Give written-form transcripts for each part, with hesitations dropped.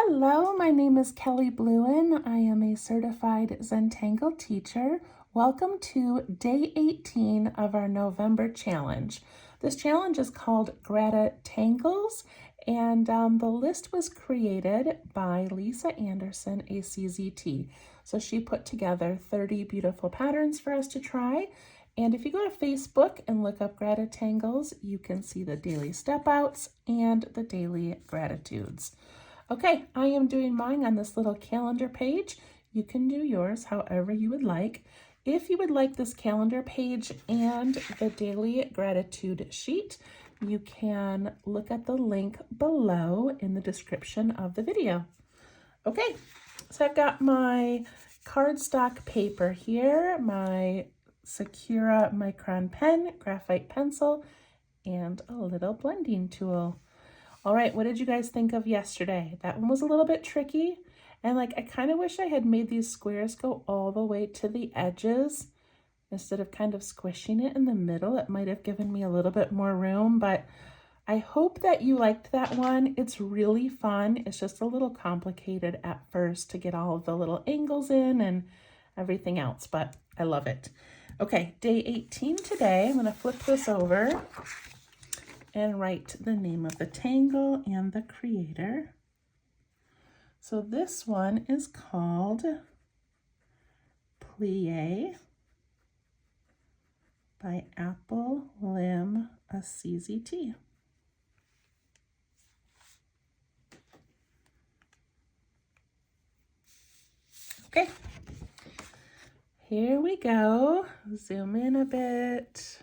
Hello, my name is Kelly Bluen. I am a certified Zentangle teacher. Welcome to day 18 of our November challenge. This challenge is called GratitangleZ, and the list was created by Lisa Anderson, a CZT. So she put together 30 beautiful patterns for us to try. And if you go to Facebook and look up GratitangleZ, you can see the daily step outs and the daily gratitudes. Okay, I am doing mine on this little calendar page. You can do yours however you would like. If you would like this calendar page and the daily gratitude sheet, you can look at the link below in the description of the video. Okay, so I've got my cardstock paper here, my Sakura Micron pen, graphite pencil, and a little blending tool. All right, what did you guys think of yesterday? That one was a little bit tricky. And I kind of wish I had made these squares go all the way to the edges instead of kind of squishing it in the middle. It might have given me a little bit more room, but I hope that you liked that one. It's really fun. It's just a little complicated at first to get all of the little angles in and everything else, but I love it. Okay, day 18 today. I'm going to flip this over and write the name of the tangle and the creator. So this one is called Plea-A by Apple Lim, a CZT. Okay, here we go. Zoom in a bit.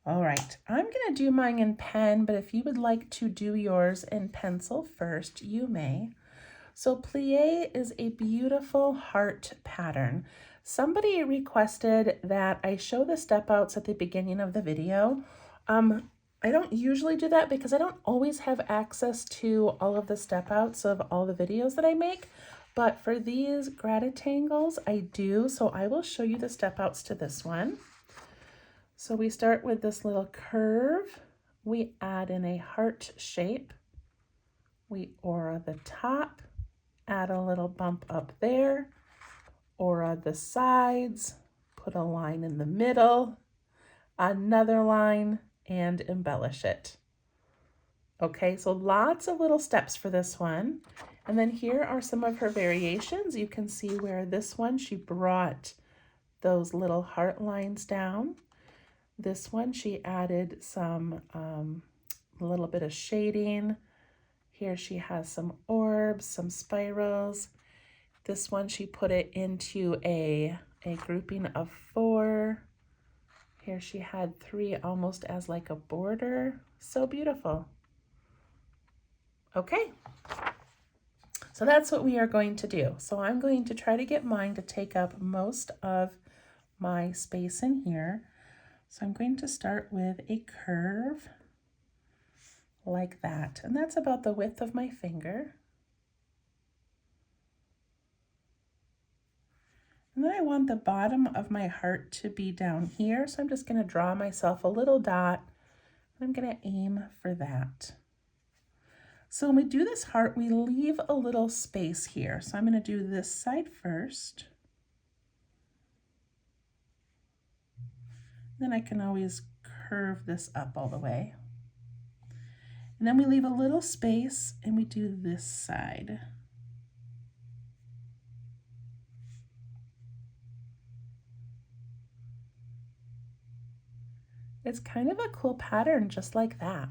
All right, I'm gonna do mine in pen, but if you would like to do yours in pencil first, you may. So Plea-A is a beautiful heart pattern. Somebody requested that I show the step outs at the beginning of the video. I don't usually do that because I don't always have access to all of the step outs of all the videos that I make, but for these GratitangleZ, I do, so I will show you the step outs to this one. So we start with this little curve. We add in a heart shape. We aura the top, add a little bump up there, aura the sides, put a line in the middle, another line, and embellish it. Okay, so lots of little steps for this one. And then here are some of her variations. You can see where this one, she brought those little heart lines down. This one, she added some, a little bit of shading. Here she has some orbs, some spirals. This one, she put it into a grouping of 4. Here she had 3 almost as like a border. So beautiful. Okay, so that's what we are going to do. So I'm going to try to get mine to take up most of my space in here. So I'm going to start with a curve like that. And that's about the width of my finger. And then I want the bottom of my heart to be down here. So I'm just going to draw myself a little dot. And I'm going to aim for that. So when we do this heart, we leave a little space here. So I'm going to do this side first. Then I can always curve this up all the way. And then we leave a little space and we do this side. It's kind of a cool pattern just like that.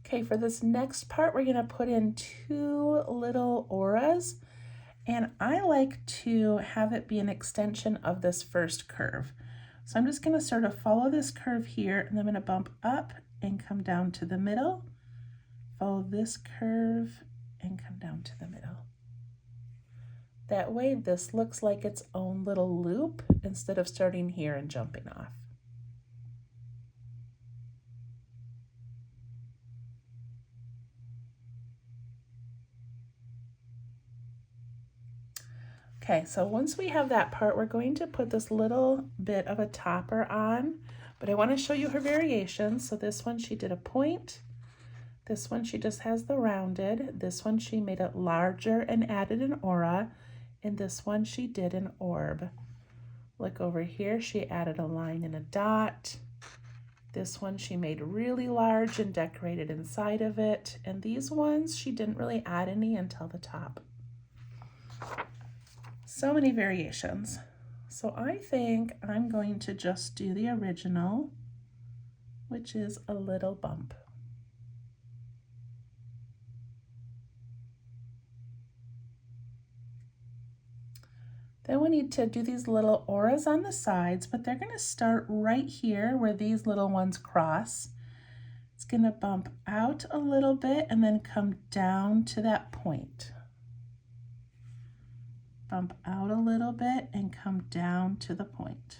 Okay, for this next part, we're gonna put in 2 little auras, and I like to have it be an extension of this first curve. So I'm just gonna sort of follow this curve here, and I'm gonna bump up and come down to the middle, follow this curve, and come down to the middle. That way, this looks like its own little loop instead of starting here and jumping off. Okay, so once we have that part, we're going to put this little bit of a topper on, but I want to show you her variations. So this one she did a point. This one she just has the rounded. This one she made it larger and added an aura. And this one she did an orb. Look over here, she added a line and a dot. This one she made really large and decorated inside of it. And these ones she didn't really add any until the top. So many variations. So I think I'm going to just do the original, which is a little bump. Then we need to do these little auras on the sides, but they're going to start right here where these little ones cross. It's going to bump out a little bit and then come down to that point. Bump out a little bit and come down to the point.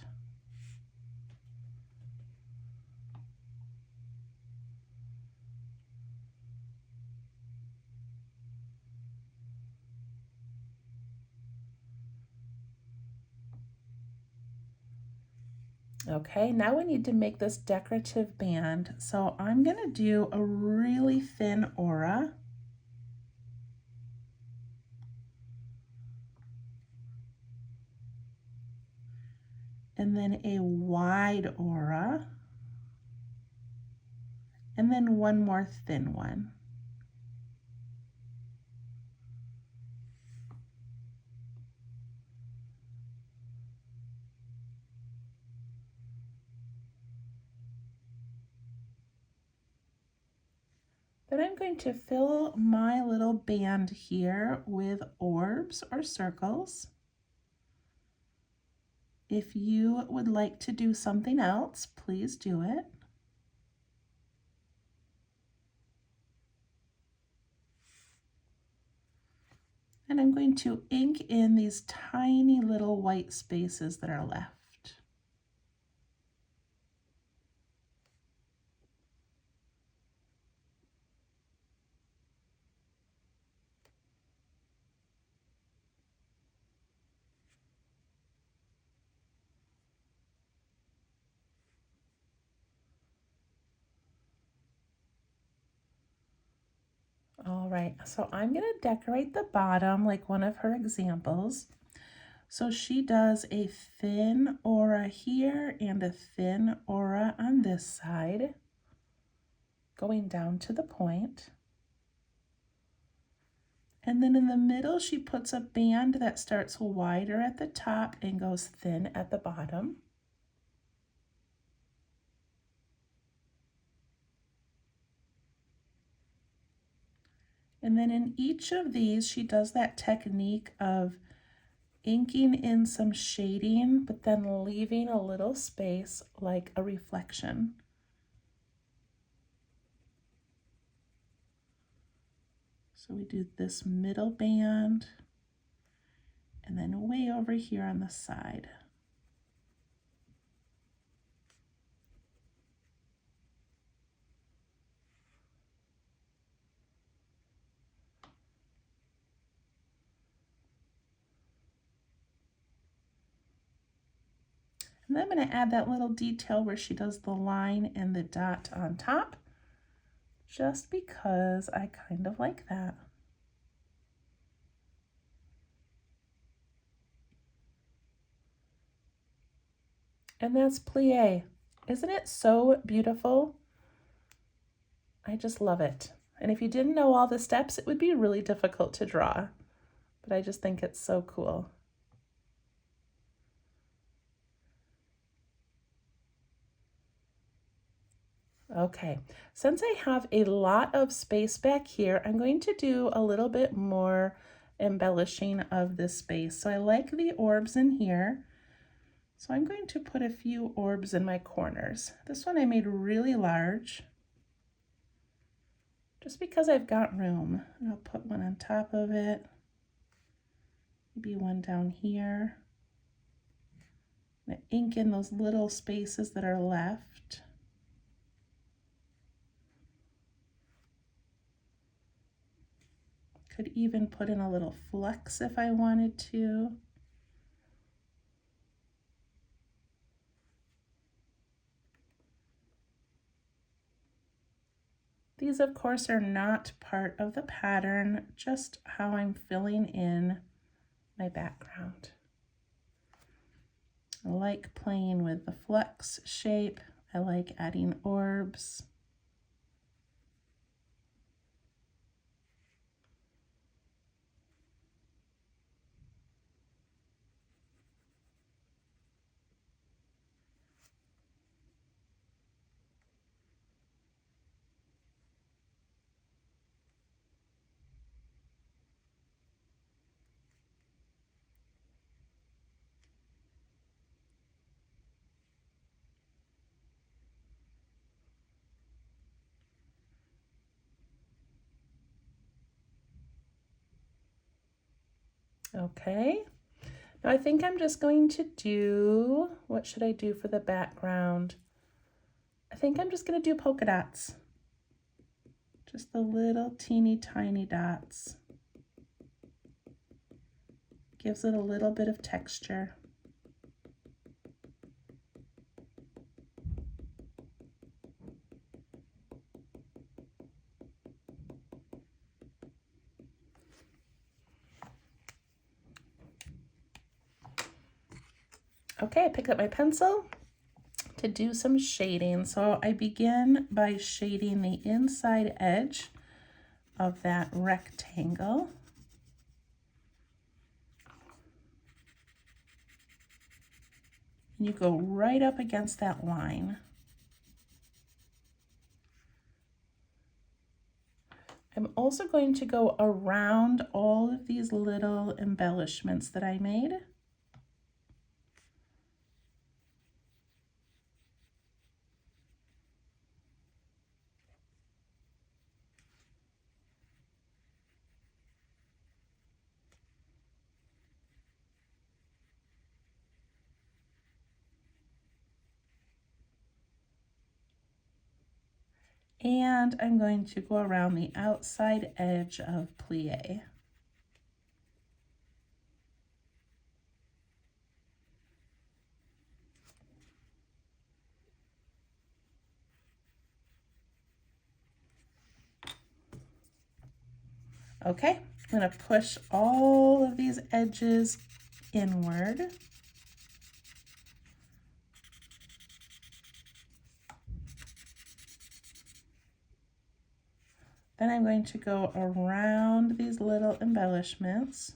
Okay, now we need to make this decorative band. So I'm going to do a really thin aura. And then a wide aura. And then one more thin one. Then I'm going to fill my little band here with orbs or circles. If you would like to do something else, please do it. And I'm going to ink in these tiny little white spaces that are left. All right, so I'm going to decorate the bottom like one of her examples. So she does a thin aura here and a thin aura on this side, going down to the point. And then in the middle, she puts a band that starts wider at the top and goes thin at the bottom. And then in each of these, she does that technique of inking in some shading, but then leaving a little space like a reflection. So we do this middle band and then way over here on the side. And then I'm going to add that little detail where she does the line and the dot on top, just because I kind of like that. And that's Plea-A. Isn't it so beautiful? I just love it. And if you didn't know all the steps, it would be really difficult to draw, but I just think it's so cool. Okay, since I have a lot of space back here, I'm going to do a little bit more embellishing of this space. So I like the orbs in here. So I'm going to put a few orbs in my corners. This one I made really large, just because I've got room. And I'll put one on top of it, maybe one down here. I'm gonna ink in those little spaces that are left. Could even put in a little flex if I wanted to. These, of course, are not part of the pattern, just how I'm filling in my background. I like playing with the flex shape. I like adding orbs. Okay, now I think I'm just going to do, what should I do for the background? I think I'm just going to do polka dots. Just the little teeny tiny dots. Gives it a little bit of texture. Okay, I picked up my pencil to do some shading. So I begin by shading the inside edge of that rectangle. And you go right up against that line. I'm also going to go around all of these little embellishments that I made. And I'm going to go around the outside edge of Plea-A. Okay, I'm going to push all of these edges inward. Then I'm going to go around these little embellishments.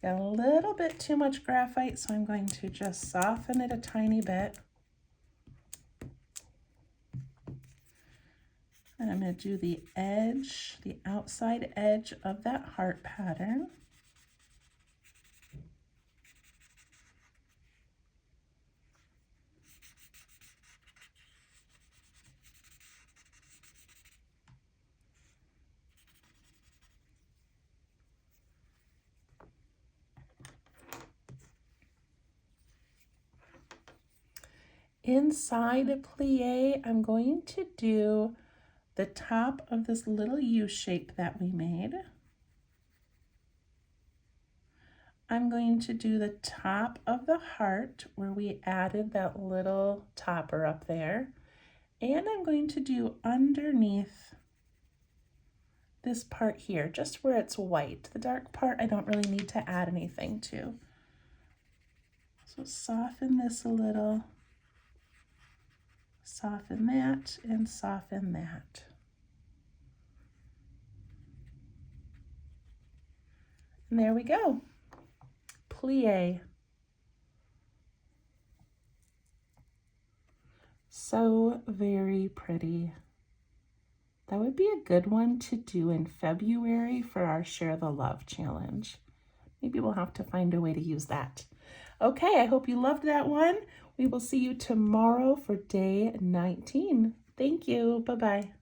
Got a little bit too much graphite, so I'm going to just soften it a tiny bit. And I'm going to do the edge, the outside edge of that heart pattern. Inside of Plea-A, I'm going to do the top of this little U shape that we made. I'm going to do the top of the heart where we added that little topper up there. And I'm going to do underneath this part here, just where it's white. The dark part I don't really need to add anything to. So soften this a little. Soften that and soften that. And there we go. Plea-A. So very pretty. That would be a good one to do in February for our Share the Love challenge. Maybe we'll have to find a way to use that. Okay, I hope you loved that one. We will see you tomorrow for day 19. Thank you. Bye-bye.